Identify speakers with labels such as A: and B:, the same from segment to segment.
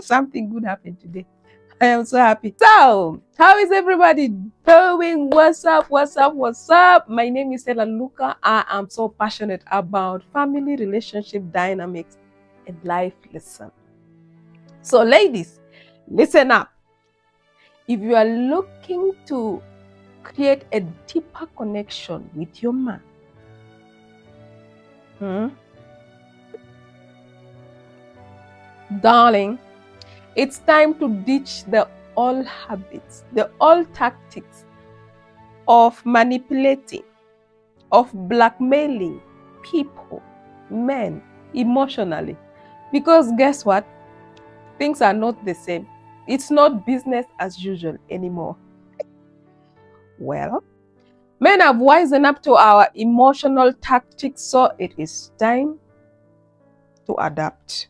A: Something good happened today. I am so happy. So, how is everybody doing? What's up? What's up? What's up? My name is Ella Luca. I am so passionate about family, relationship dynamics, and life lesson. So, ladies, listen up. If you are looking to create a deeper connection with your man, darling, it's time to ditch the old habits, the old tactics of manipulating, of blackmailing people, men, emotionally. Because guess what? Things are not the same. It's not business as usual anymore. Well, men have wisen up to our emotional tactics, so it is time to adapt.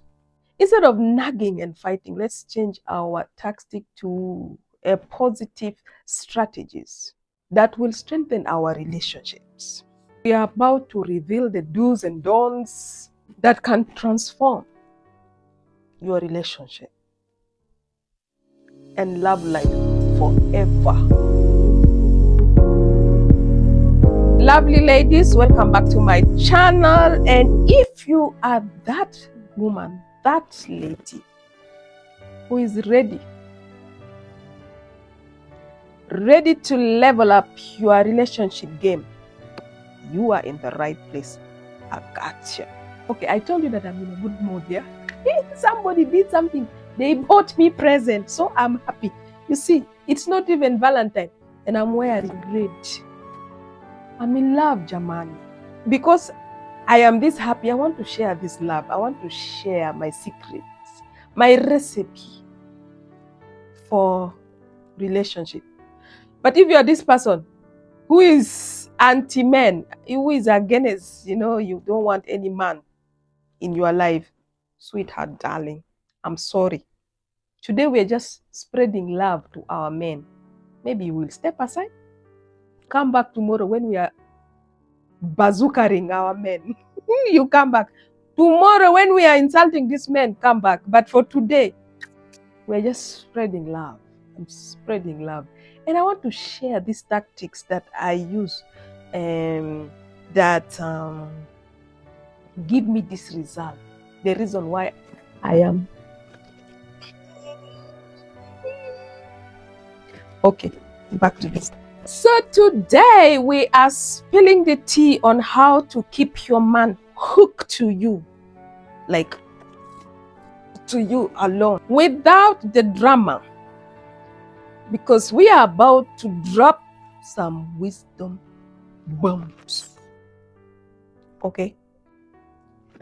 A: Instead of nagging and fighting, let's change our tactic to a positive strategies that will strengthen our relationships. We are about to reveal the do's and don'ts that can transform your relationship and love life forever. Lovely ladies, welcome back to my channel. And if you are that woman, that lady who is ready to level up your relationship game, you are in the right place. I gotcha. Okay, I told you that I'm in a good mood, yeah? Somebody did something. They bought me present, so I'm happy. You see, it's not even Valentine, and I'm wearing red. I'm in love, Jamani. Because I am this happy, I want to share this love. I want to share my secrets, my recipe for relationship. But if you are this person who is anti-men, who is against, you don't want any man in your life, sweetheart, darling, I'm sorry. Today we're just spreading love to our men. Maybe you will step aside. Come back tomorrow when we are bazookaing our men. You come back. Tomorrow when we are insulting these men, come back. But for today, we're just spreading love. I'm spreading love. And I want to share these tactics that I use that give me this result. The reason why I am. Okay, back to this. So today we are spilling the tea on how to keep your man hooked to you, like to you alone, without the drama. Because we are about to drop some wisdom bombs. Okay?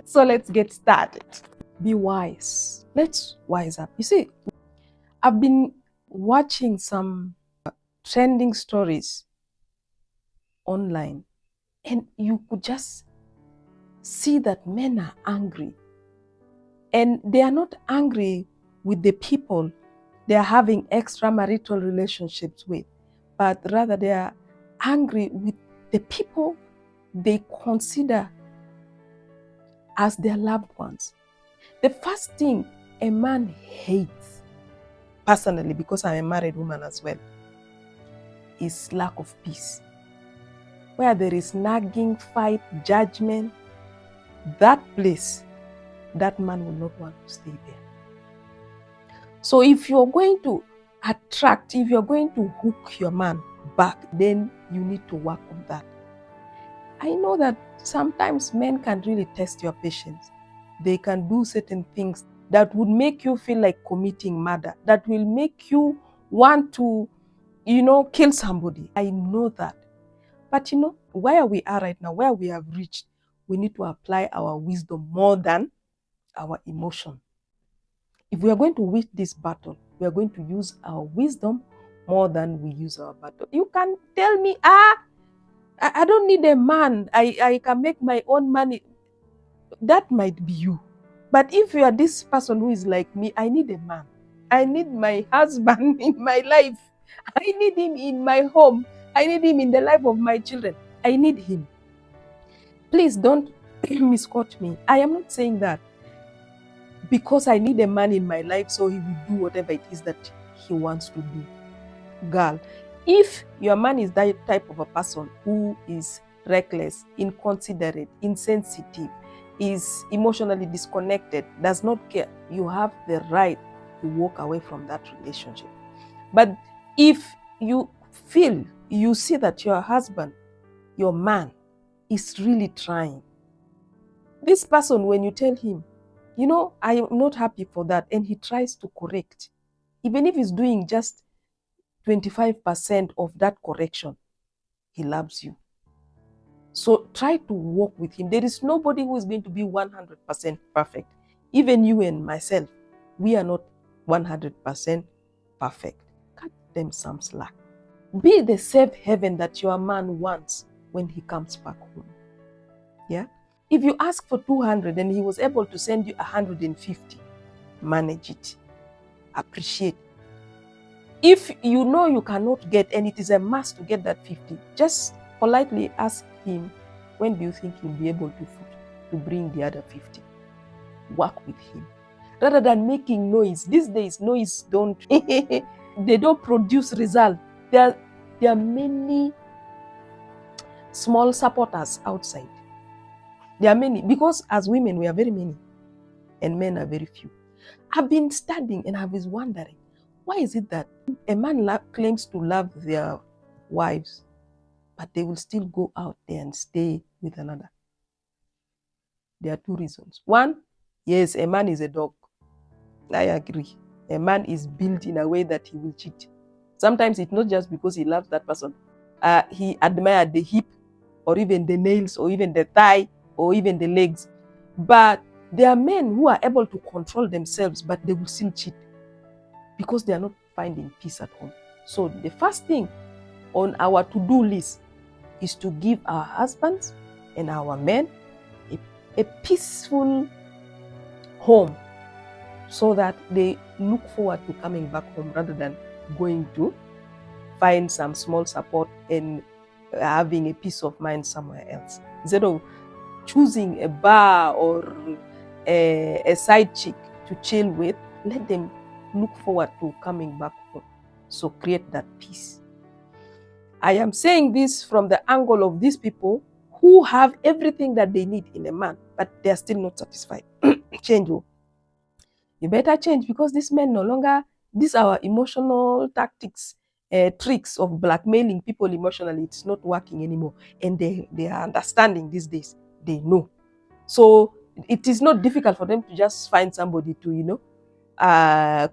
A: So let's get started. Be wise. Let's wise up. You see, I've been watching some trending stories online, and you could just see that men are angry. And they are not angry with the people they are having extramarital relationships with, but rather they are angry with the people they consider as their loved ones. The first thing a man hates, personally, because I'm a married woman as well, is lack of peace. Where there is nagging, fight, judgment, that place, that man will not want to stay there. So if you're going to attract, if you're going to hook your man back, then you need to work on that. I know that sometimes men can really test your patience. They can do certain things that would make you feel like committing murder, that will make you want to, kill somebody. I know that. But where we are right now, where we have reached, we need to apply our wisdom more than our emotion. If we are going to win this battle, we are going to use our wisdom more than we use our battle. You can tell me, I don't need a man. I can make my own money. That might be you. But if you are this person who is like me, I need a man. I need my husband in my life. I need him in my home. I need him in the life of my children. I need him. Please don't misquote me. I am not saying that. because I need a man in my life so he will do whatever it is that he wants to do. Girl, if your man is that type of a person who is reckless, inconsiderate, insensitive, is emotionally disconnected, does not care, you have the right to walk away from that relationship. But if you feel, you see that your husband, your man, is really trying, this person, when you tell him, you know, I am not happy for that, and he tries to correct, even if he's doing just 25% of that correction, he loves you. So try to work with him. There is nobody who is going to be 100% perfect. Even you and myself, we are not 100% perfect. Cut them some slack. Be the safe haven that your man wants when he comes back home. Yeah? If you ask for 200 and he was able to send you 150, manage it. Appreciate. If you know you cannot get, and it is a must to get that 50, just politely ask him, when do you think you'll be able to bring the other 50? Work with him. Rather than making noise. These days, noise don't, they don't produce result. There are many small supporters outside. There are many, because as women, we are very many, and men are very few. I've been studying and I was wondering, why is it that a man claims to love their wives, but they will still go out there and stay with another? There are two reasons. One, yes, a man is a dog. I agree. A man is built in a way that he will cheat. Sometimes it's not just because he loves that person. He admired the hip, or even the nails, or even the thigh, or even the legs. But there are men who are able to control themselves, but they will still cheat because they are not finding peace at home. So the first thing on our to-do list is to give our husbands and our men a peaceful home, so that they look forward to coming back home rather than going to find some small support and having a peace of mind somewhere else. Instead of choosing a bar or a side chick to chill with, let them look forward to coming back home. So create that peace. I am saying this from the angle of these people who have everything that they need in a man, but they are still not satisfied. Change. You better change, because these men no longer, these are our emotional tactics, tricks of blackmailing people emotionally. It's not working anymore. And they are understanding these days. They know. So it is not difficult for them to just find somebody to,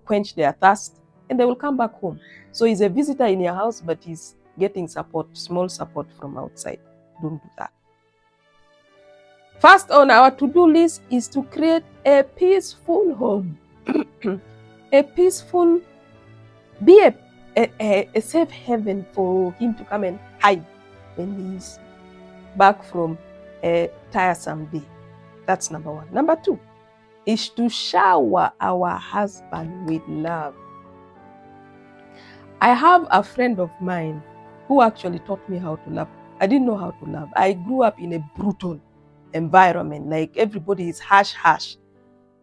A: quench their thirst, and they will come back home. So he's a visitor in your house, but he's getting support, small support from outside. Don't do that. First on our to-do list is to create a peaceful home. A peaceful, be a safe haven for him to come and hide when he's back from a tiresome day. That's number one. Number two is to shower our husband with love. I have a friend of mine who actually taught me how to love. I didn't know how to love. I grew up in a brutal environment, like everybody is harsh.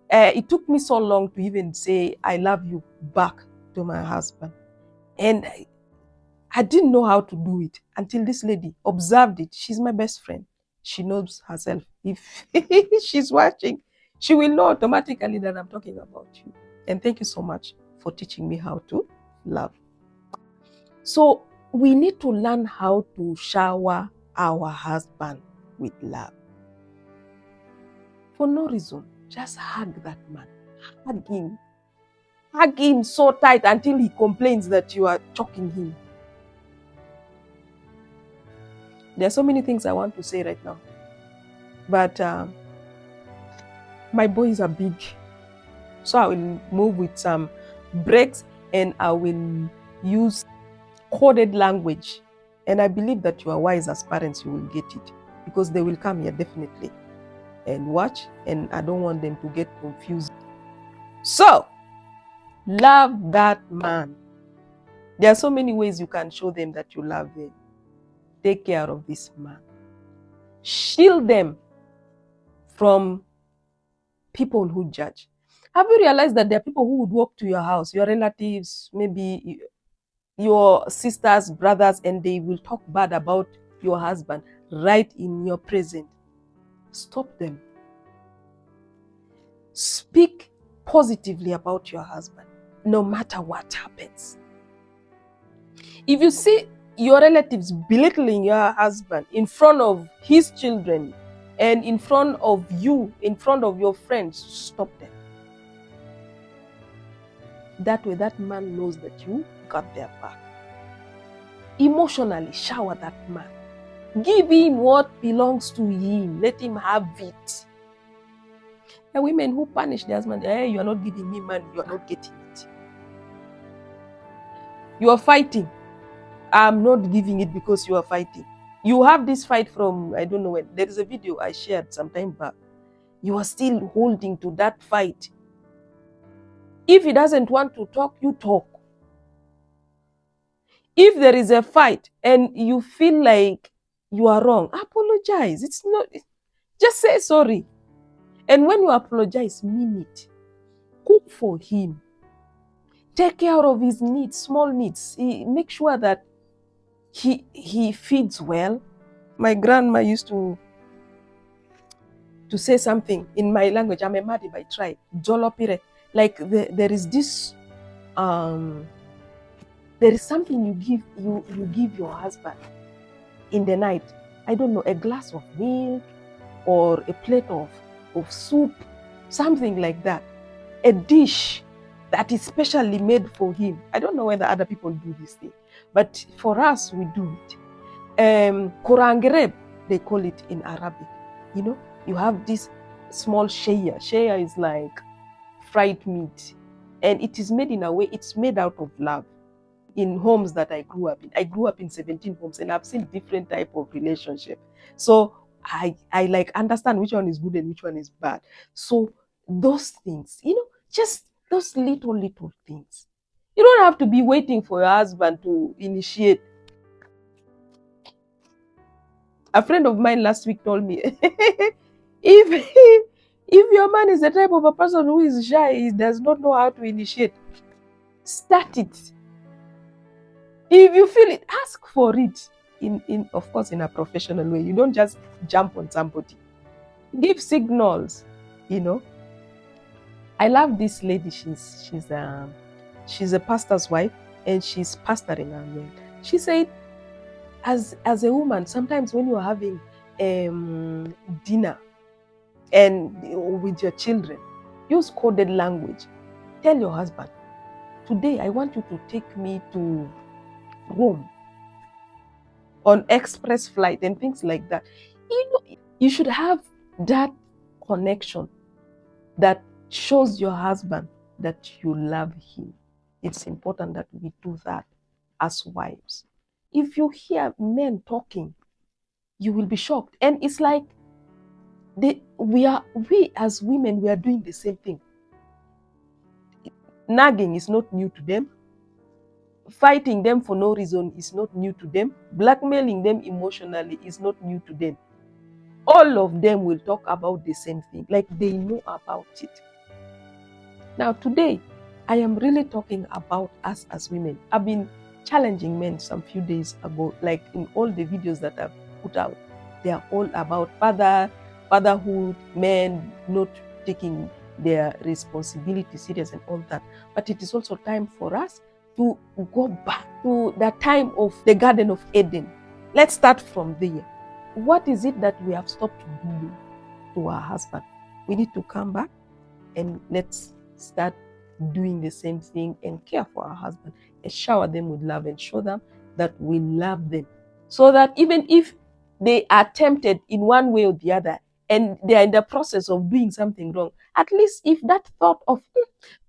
A: It took me so long to even say I love you back to my husband. And I didn't know how to do it until this lady observed it. She's my best friend. She knows herself. If she's watching, she will know automatically that I'm talking about you. And thank you so much for teaching me how to love. So we need to learn how to shower our husband with love. For no reason, just hug that man. Hug him. Hug him so tight until he complains that you are choking him. There are so many things I want to say right now. But my boys are big. So I will move with some breaks, and I will use coded language. And I believe that you are wise as parents, you will get it. Because they will come here definitely and watch. And I don't want them to get confused. So, love that man. There are so many ways you can show them that you love them. Take care of this man. Shield them from people who judge. Have you realized that there are people who would walk to your house, your relatives, maybe your sisters, brothers, and they will talk bad about your husband right in your presence? Stop them. Speak positively about your husband, no matter what happens. If you see your relatives belittling your husband in front of his children and in front of you, in front of your friends, stop them. That way, that man knows that you got their back. Emotionally shower that man. Give him what belongs to him. Let him have it. The women who punish their husband, hey, you are not giving me money, you are not getting it. You are fighting. I'm not giving it because you are fighting. You have this fight from, I don't know when. There is a video I shared some time back. You are still holding to that fight. If he doesn't want to talk, you talk. If there is a fight and you feel like you are wrong, apologize. It's not, just say sorry. And when you apologize, mean it. Cook for him. Take care of his needs, small needs. Make sure that he feeds well. My grandma used to say something in my language. I'm a Madi by tribe. Jolopire. Like there is this there is something you give your husband in the night. I don't know, a glass of milk or a plate of soup, something like that. A dish that is specially made for him. I don't know whether other people do this thing, but for us, we do it. Korangereb, they call it in Arabic. You know, you have this small shaya. Shaya is like fried meat, and it is made in a way, it's made out of love. In homes that I grew up in 17 homes, and I've seen different type of relationship. So I like understand which one is good and which one is bad. So those things, you know, just those little things. You don't have to be waiting for your husband to initiate. A friend of mine last week told me, if your man is the type of a person who is shy, he does not know how to initiate, start it. If you feel it, ask for it. In of course, in a professional way. You don't just jump on somebody. Give signals, you know. I love this lady. She's a pastor's wife, and she's pastoring her well. She said, as a woman, sometimes when you're having dinner and with your children, use coded language. Tell your husband, today I want you to take me to Rome on express flight and things like that. You know, you should have that connection that shows your husband that you love him. It's important that we do that as wives. If you hear men talking, you will be shocked. And it's like we as women, we are doing the same thing. Nagging is not new to them. Fighting them for no reason is not new to them. Blackmailing them emotionally is not new to them. All of them will talk about the same thing, like they know about it. Now today, I am really talking about us as women. I've been challenging men some few days ago, like in all the videos that I've put out. They are all about fatherhood, men not taking their responsibility serious and all that. But it is also time for us to go back to the time of the Garden of Eden. Let's start from there. What is it that we have stopped doing to our husband? We need to come back and let's start doing the same thing and care for our husband and shower them with love and show them that we love them. So that even if they are tempted in one way or the other and they are in the process of doing something wrong, at least if that thought of,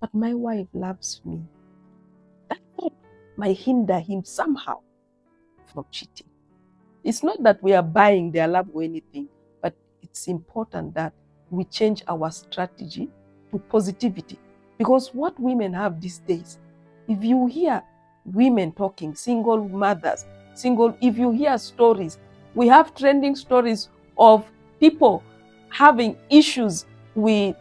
A: but my wife loves me, that thought might hinder him somehow from cheating. It's not that we are buying their love or anything, but it's important that we change our strategy to positivity. Because what women have these days, if you hear women talking, single mothers, if you hear stories, we have trending stories of people having issues with,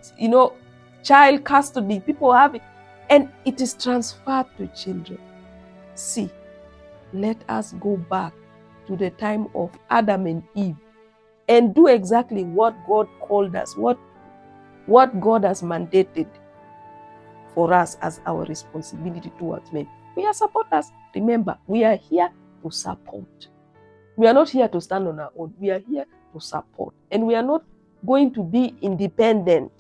A: child custody, people have it, and it is transferred to children. See, let us go back to the time of Adam and Eve and do exactly what God called us, what God has mandated for us as our responsibility towards men. We are supporters. Remember, we are here to support. We are not here to stand on our own. We are here to support. And we are not going to be independent.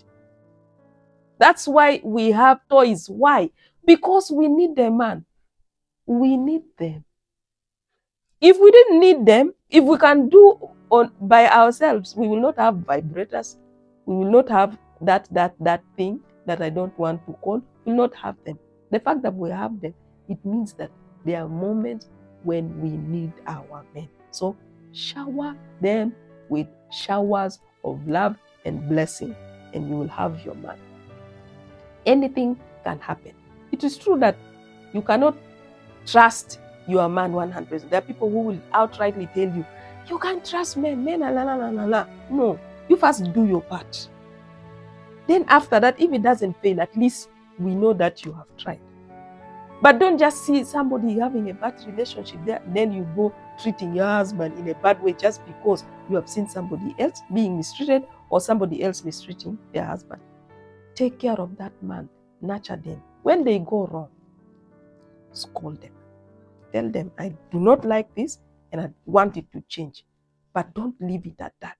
A: That's why we have toys. Why? Because we need them, man. We need them. If we didn't need them, if we can do by ourselves, we will not have vibrators. We will not have that thing that I don't want to call. We will not have them. The fact that we have them, it means that there are moments when we need our men. So shower them with showers of love and blessing, and you will have your man. Anything can happen. It is true that you cannot trust your man 100%. There are people who will outrightly tell you, you can't trust men. Men are la la la la la. No, you first do your part. Then after that, if it doesn't fail, at least we know that you have tried. But don't just see somebody having a bad relationship there, then you go treating your husband in a bad way just because you have seen somebody else being mistreated or somebody else mistreating their husband. Take care of that man. Nurture them. When they go wrong, scold them. Tell them, I do not like this and I want it to change. But don't leave it at that.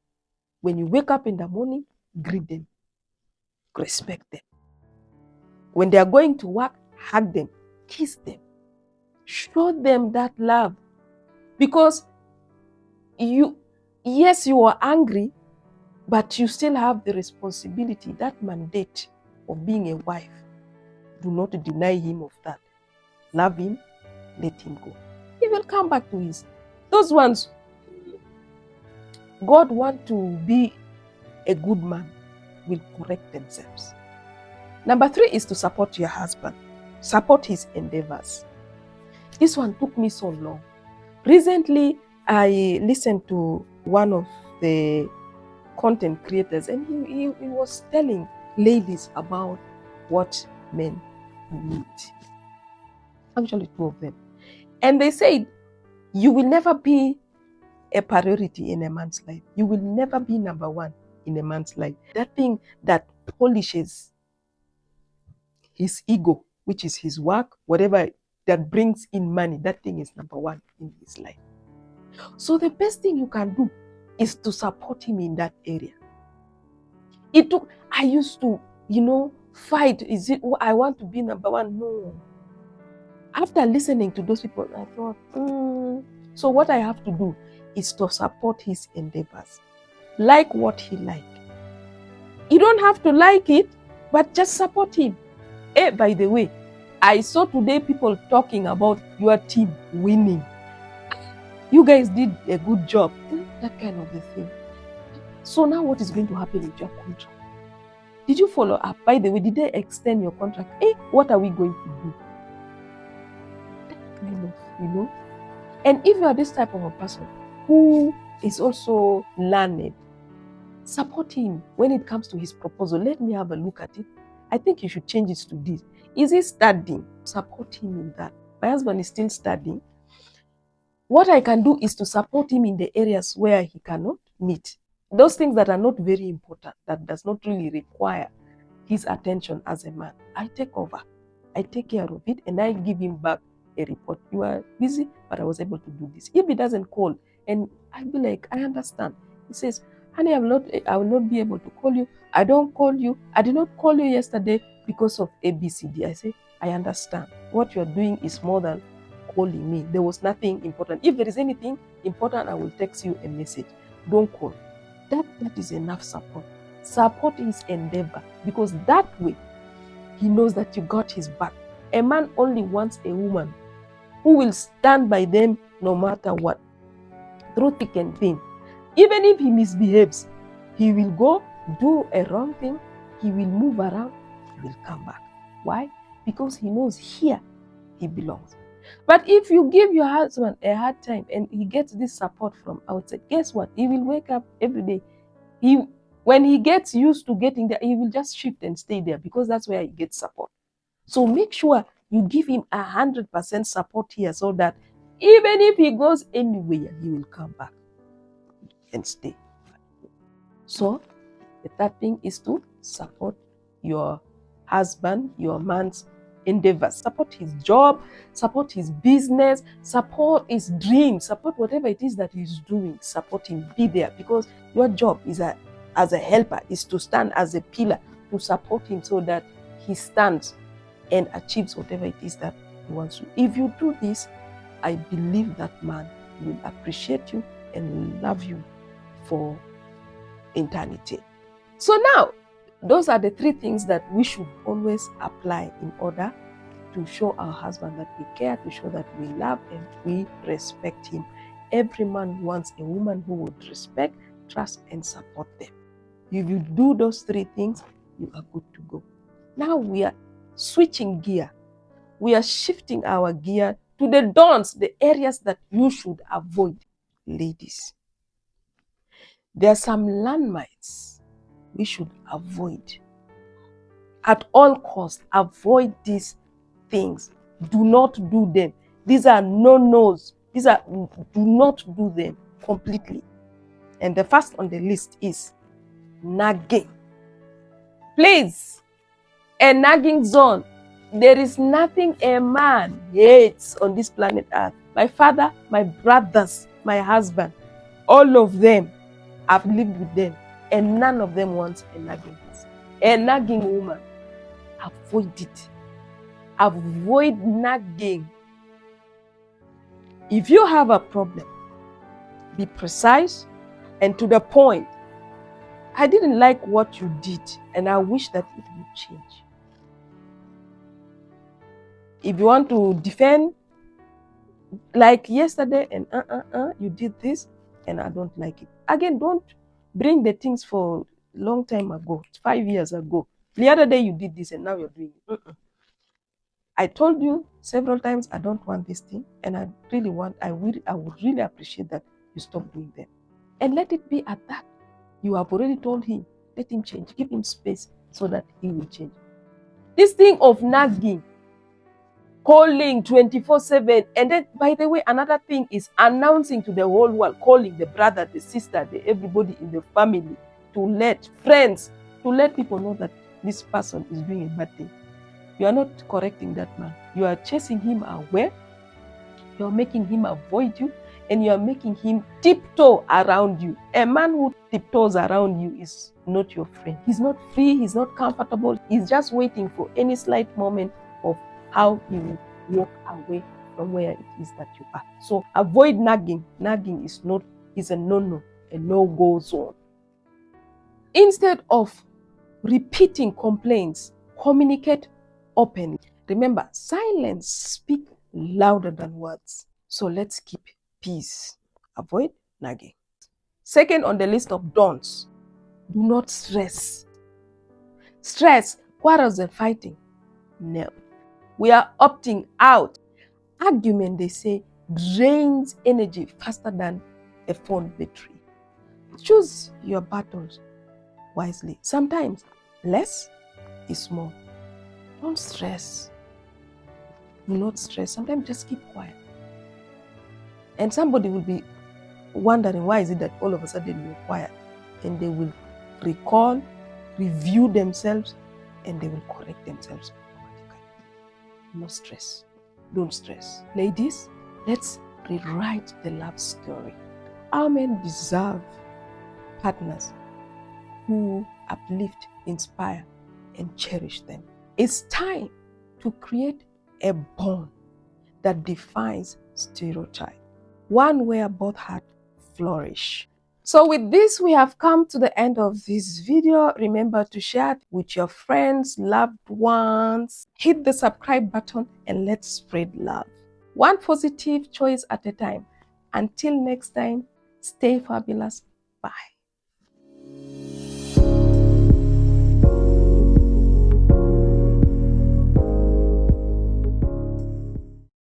A: When you wake up in the morning, greet them. Respect them. When they are going to work, hug them. Kiss them. Show them that love. Because yes, you are angry, but you still have the responsibility, that mandate of being a wife. Do not deny him of that. Love him. Let him go. He will come back to those ones. God wants to be a good man, will correct themselves. Number 3 is to support your husband. Support his endeavors. This one took me so long. Recently, I listened to one of the content creators, and he was telling ladies about what men need. Actually, 2 of them. And they said, you will never be a priority in a man's life. You will never be number 1 in a man's life. That thing that polishes his ego, which is his work, whatever that brings in money, that thing is number 1 in his life. So the best thing you can do is to support him in that area. I used to, fight. Is it, I want to be number 1? No. After listening to those people, I thought, so what I have to do is to support his endeavors. Like what he likes. You don't have to like it, but just support him. Hey, by the way, I saw today people talking about your team winning. You guys did a good job. That kind of a thing. So now what is going to happen with your contract? Did you follow up? By the way, did they extend your contract? Hey, what are we going to do? That kind of, And if you are this type of a person who is also learned, support him when it comes to his proposal. Let me have a look at it. I think you should change it to this. Is he studying? Support him in that. My husband is still studying. What I can do is to support him in the areas where he cannot meet. Those things that are not very important, that does not really require his attention as a man, I take over. I take care of it and I give him back a report. You are busy, but I was able to do this. If he doesn't call, and I'll be like, I understand. He says, honey, I will not be able to call you. I don't call you. I did not call you yesterday because of ABCD. I say, I understand. What you're doing is more than calling me. There was nothing important. If there is anything important, I will text you a message. Don't call. That is enough support. Support his endeavor, because that way he knows that you got his back. A man only wants a woman who will stand by them no matter what, through thick and thin. Even if he misbehaves, he will go do a wrong thing, he will move around, he will come back. Why? Because he knows here he belongs. But if you give your husband a hard time and he gets this support from outside, guess what? He will wake up every day. When he gets used to getting there, he will just shift and stay there because that's where he gets support. So make sure you give him 100% support here so that even if he goes anywhere, he will come back and stay. So the third thing is to support your husband, your man's endeavors. Support his job, support his business, support his dreams, support whatever it is that he's doing. Support him, be there, because your job is as a helper is to stand as a pillar to support him so that he stands and achieves whatever it is that he wants to. If you do this, I believe that man will appreciate you and love you for eternity. So now, those are the three things that we should always apply in order to show our husband that we care, to show that we love and we respect him. Every man wants a woman who would respect, trust, and support them. If you do those three things, you are good to go. Now we are switching gear. We are shifting our gear to the don'ts, the areas that you should avoid. Ladies, there are some landmines we should avoid. At all costs, avoid these things. Do not do them. These are no-nos. Do not do them completely. And the first on the list is nagging. Please, a nagging zone. There is nothing a man hates on this planet Earth. My father, my brothers, my husband, all of them, I've lived with them, and none of them wants a nagging person. A nagging woman. Avoid it. Avoid nagging. If you have a problem, be precise and to the point. I didn't like what you did, and I wish that it would change. If you want to defend, like yesterday, and you did this, and I don't like it. Again, don't bring the things for a long time ago, 5 years ago. The other day you did this, and now you're doing it. I told you several times I don't want this thing, and I would really appreciate that you stop doing them. And let it be at that. You have already told him, let him change, give him space so that he will change. This thing of nagging, calling 24/7, and then, by the way, another thing is announcing to the whole world, calling the brother, the sister, everybody in the family, to let friends, to let people know that this person is doing a bad thing. You are not correcting that man. You are chasing him away. You are making him avoid you, and you are making him tiptoe around you. A man who tiptoes around you is not your friend. He's not free. He's not comfortable. He's just waiting for any slight moment of how he will walk away from where it is that you are. So avoid nagging. Nagging is a no-no, a no-go zone. Instead of repeating complaints, communicate openly. Remember, silence speaks louder than words. So let's keep peace. Avoid nagging. Second on the list of don'ts, do not stress. Stress, quarrels and fighting. No. We are opting out. Argument, they say, drains energy faster than a phone battery. Choose your battles wisely. Sometimes less is more. Don't stress. Do not stress. Sometimes just keep quiet. And somebody will be wondering, why is it that all of a sudden you're quiet? And they will recall, review themselves, and they will correct themselves automatically. No stress. Don't stress. Ladies, let's rewrite the love story. Our men deserve partners who uplift, inspire, and cherish them. It's time to create a bond that defines stereotype. One where both hearts flourish. So with this, we have come to the end of this video. Remember to share it with your friends, loved ones. Hit the subscribe button and let's spread love. One positive choice at a time. Until next time, stay fabulous. Bye.